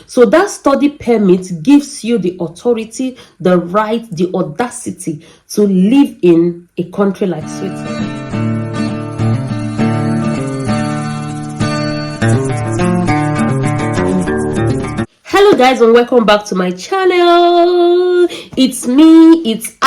So that study permit gives you the authority, the right, the audacity to live in a country like Switzerland. Hello guys, and welcome back to my channel. It's me, it's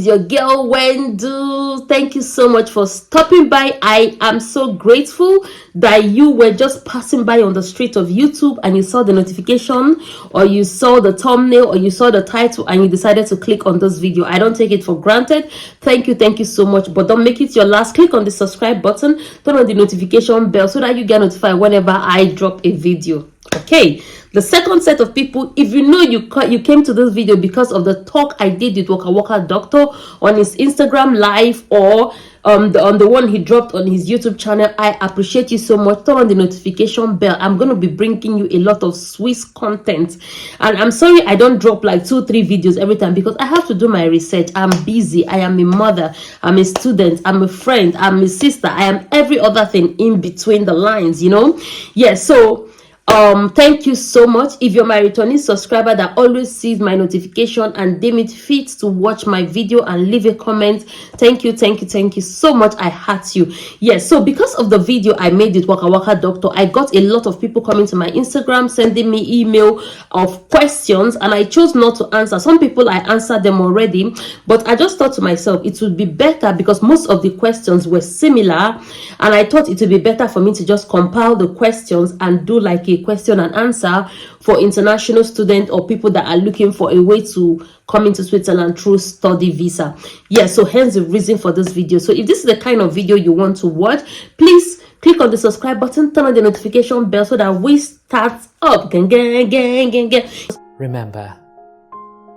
your girl Wendu. Thank you so much for stopping by. I am so grateful that you were just passing by on the street of YouTube and you saw the notification, or you saw the thumbnail, or you saw the title and you decided to click on this video. I don't take it for granted. Thank you so much. But don't make it your last. Click on the subscribe button, turn on the notification bell so that you get notified whenever I drop a video. Okay, the second set of people, if you know you came to this video because of the talk I did with Waka Waka Doctor on his Instagram live, or on the one he dropped on his YouTube channel, I appreciate you so much. Turn on the notification bell. I'm going to be bringing you a lot of Swiss content, and I'm sorry I don't drop like 2-3 videos every time because I have to do my research. I'm busy. I am a mother, I'm a student, I'm a friend, I'm a sister, I am every other thing in between the lines, you know. So thank you so much. If you're my returning subscriber that always sees my notification and deem it fit to watch my video and leave a comment, thank you so much. I heart you. So because of the video I made with Waka Waka Doctor, I got a lot of people coming to my Instagram sending me email of questions, and I chose not to answer. Some people I answered them already, but I just thought to myself it would be better because most of the questions were similar, and I thought it would be better for me to just compile the questions and do like a question and answer for international students or people that are looking for a way to come into Switzerland through study visa. So hence the reason for this video. So if this is the kind of video you want to watch, please click on the subscribe button, turn on the notification bell so that we start up. Remember,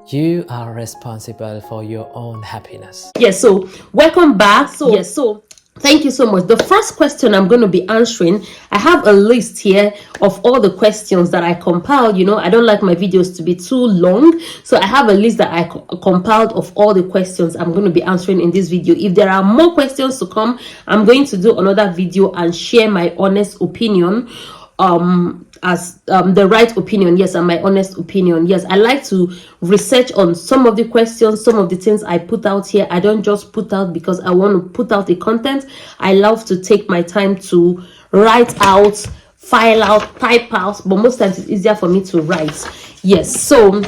you are responsible for your own happiness. So welcome back. So thank you so much. The first question I'm going to be answering, I have a list here of all the questions that I compiled. You know, I don't like my videos to be too long, so I have a list that I compiled of all the questions I'm going to be answering in this video. If there are more questions to come, I'm going to do another video and share my honest opinion as the right opinion, and my honest opinion. I like to research on some of the questions, some of the things I put out here. I don't just put out because I want to put out the content. I love to take my time to write out, file out, type out, but most times it's easier for me to write. So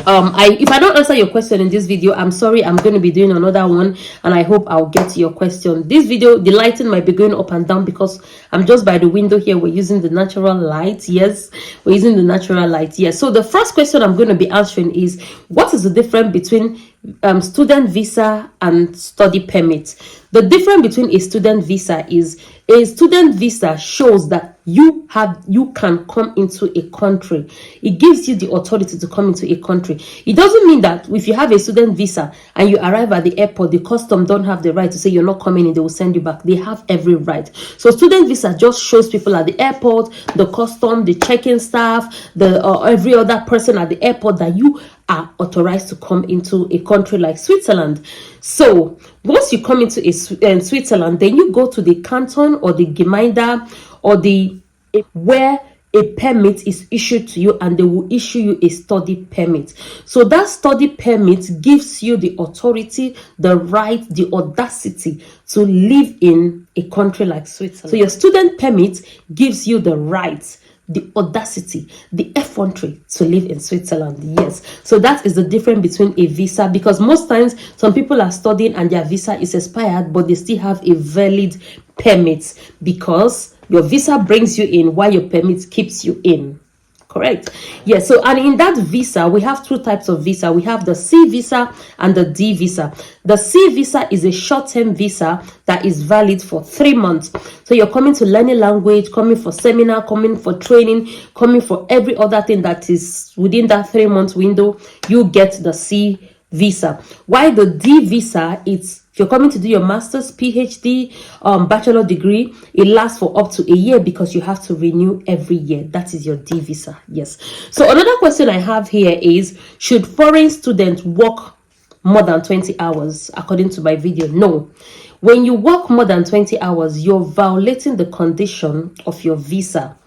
if I don't answer your question in this video, I'm sorry. I'm going to be doing another one, and I hope I'll get to your question. This video, the lighting might be going up and down because I'm just by the window here. We're using the natural light. We're using the natural light. So the first question I'm going to be answering is, what is the difference between student visa and study permit? The difference between a student visa is, a student visa shows that you can come into a country. It gives you the authority to come into a country. It doesn't mean that if you have a student visa and you arrive at the airport, the custom don't have the right to say you're not coming in, they will send you back. They have every right. So student visa just shows people at the airport, the custom, the check-in staff, the every other person at the airport that you are authorized to come into a country like Switzerland. So once you come into Switzerland, then you go to the canton or the Gemeinde or where a permit is issued to you, and they will issue you a study permit. So that study permit gives you the authority, the right, the audacity to live in a country like Switzerland. So your student permit gives you the right, the audacity, the effrontery to live in Switzerland. So that is the difference between a visa, because most times some people are studying and their visa is expired, but they still have a valid permit because your visa brings you in while your permit keeps you in. Correct. So, and in that visa, we have two types of visa. We have the C visa and the D visa. The C visa is a short-term visa that is valid for 3 months. So you're coming to learn a language, coming for seminar, coming for training, coming for every other thing that is within that 3 month window. You get the C visa. While the D visa, if you're coming to do your master's, PhD, bachelor degree, it lasts for up to a year because you have to renew every year. That is your D visa. So another question I have here is, should foreign students work more than 20 hours according to my video? No. When you work more than 20 hours, you're violating the condition of your visa.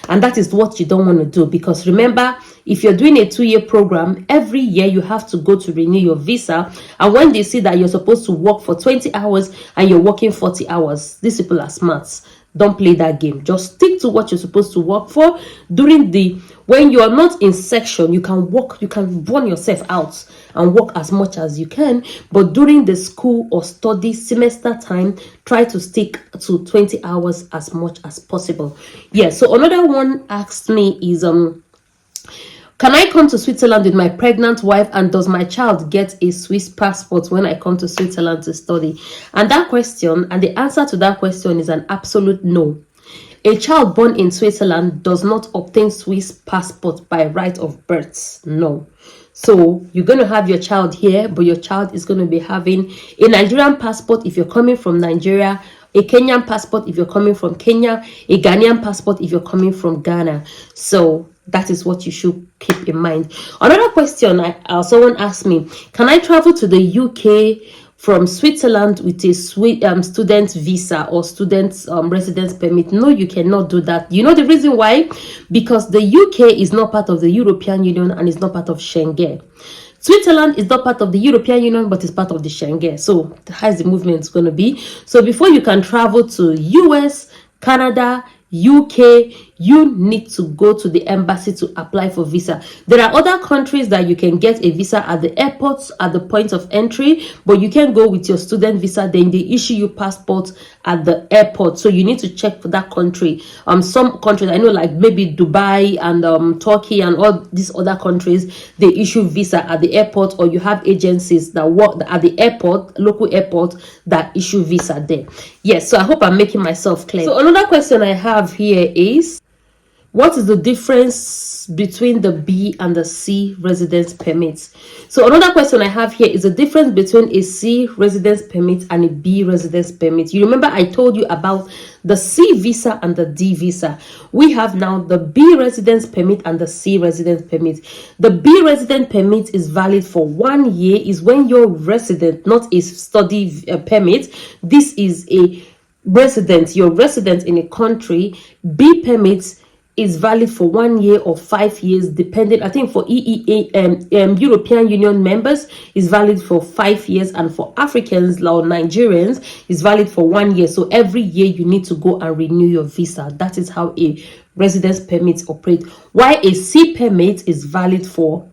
And that is what you don't want to do, because remember, if you're doing a 2-year program, every year you have to go to renew your visa. And when they see that you're supposed to work for 20 hours and you're working 40 hours, these people are smart. Don't play that game. Just stick to what you're supposed to work for. When you are not in section, you can work, you can burn yourself out and work as much as you can. But during the school or study semester time, try to stick to 20 hours as much as possible. Yeah, so another one asked me is, can I come to Switzerland with my pregnant wife, and does my child get a Swiss passport when I come to Switzerland to study? And that question, and the answer to that question is an absolute no. A child born in Switzerland does not obtain Swiss passport by right of birth. No. So you're going to have your child here, but your child is going to be having a Nigerian passport if you're coming from Nigeria, a Kenyan passport if you're coming from Kenya, a Ghanaian passport if you're coming from Ghana. So that is what you should keep in mind. Another question, someone asked me, can I travel to the UK from Switzerland with a student visa or student residence permit? No, you cannot do that. You know the reason why? Because the UK is not part of the European Union and is not part of Schengen. Switzerland is not part of the European Union, but is part of the Schengen. So how is the movement going to be? So before you can travel to US, Canada, UK, you need to go to the embassy to apply for visa. There are other countries that you can get a visa at the airports, at the point of entry, but you can go with your student visa, then they issue you passport at the airport. So you need to check for that country. Some countries, I know, like maybe Dubai and Turkey and all these other countries, they issue visa at the airport, or you have agencies that work at the airport, local airport, that issue visa there. Yes, so I hope I'm making myself clear. So another question I have here is, what is the difference between the B and the C residence permits? So another question I have here is the difference between a C residence permit and a B residence permit. You remember I told you about the C visa and the D visa. We have now the B residence permit and the C residence permit. The B residence permit is valid for 1 year, is when you're resident, not a study permit. This is a resident, you're resident in a country. B permits is valid for 1 year or 5 years, depending. I think for European Union members is valid for 5 years, and for Africans or Nigerians is valid for 1 year. So every year you need to go and renew your visa. That is how a residence permit operates. Why a C permit is valid for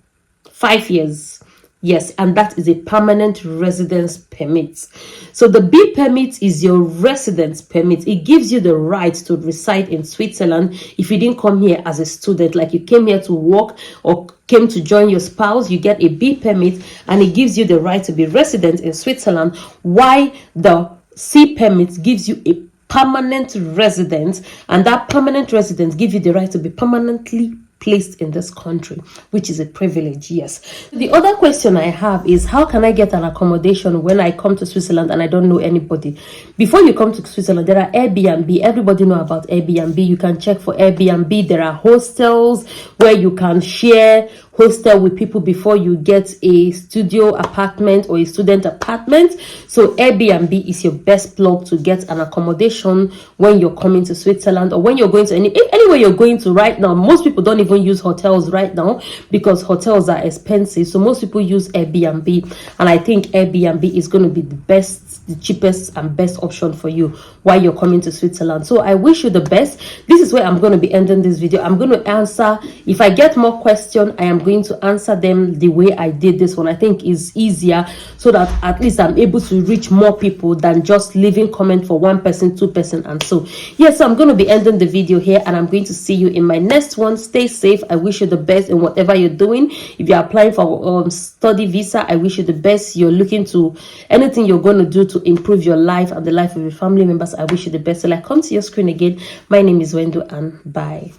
5 years. Yes, and that is a permanent residence permit. So the B permit is your residence permit. It gives you the right to reside in Switzerland if you didn't come here as a student, like you came here to work or came to join your spouse. You get a B permit and it gives you the right to be resident in Switzerland. Why the C permit gives you a permanent residence, and that permanent residence gives you the right to be permanently placed in this country, which is a privilege. Yes. The other question I have is, how can I get an accommodation when I come to Switzerland and I don't know anybody? Before you come to Switzerland, there are Airbnb. Everybody know about Airbnb. You can check for Airbnb. There are hostels where you can share hostel with people before you get a studio apartment or a student apartment. So Airbnb is your best plug to get an accommodation when you're coming to Switzerland, or when you're going to anywhere you're going to right now. Most people don't even use hotels right now because hotels are expensive. So most people use Airbnb, and I think Airbnb is going to be the best, the cheapest and best option for you while you're coming to Switzerland. So I wish you the best. This is where I'm going to be ending this video. I'm going to answer, if I get more questions, I am going to answer them the way I did this one. I think is easier, so that at least I'm able to reach more people than just leaving comment for 1 person, 2 person, and so yes. So I'm going to be ending the video here, and I'm going to see you in my next one. Stay safe. I wish you the best in whatever you're doing. If you're applying for study visa, I wish you the best. You're looking to anything you're going to do to improve your life and the life of your family members, I wish you the best. Till I come to your screen again, my name is Wendo, and bye.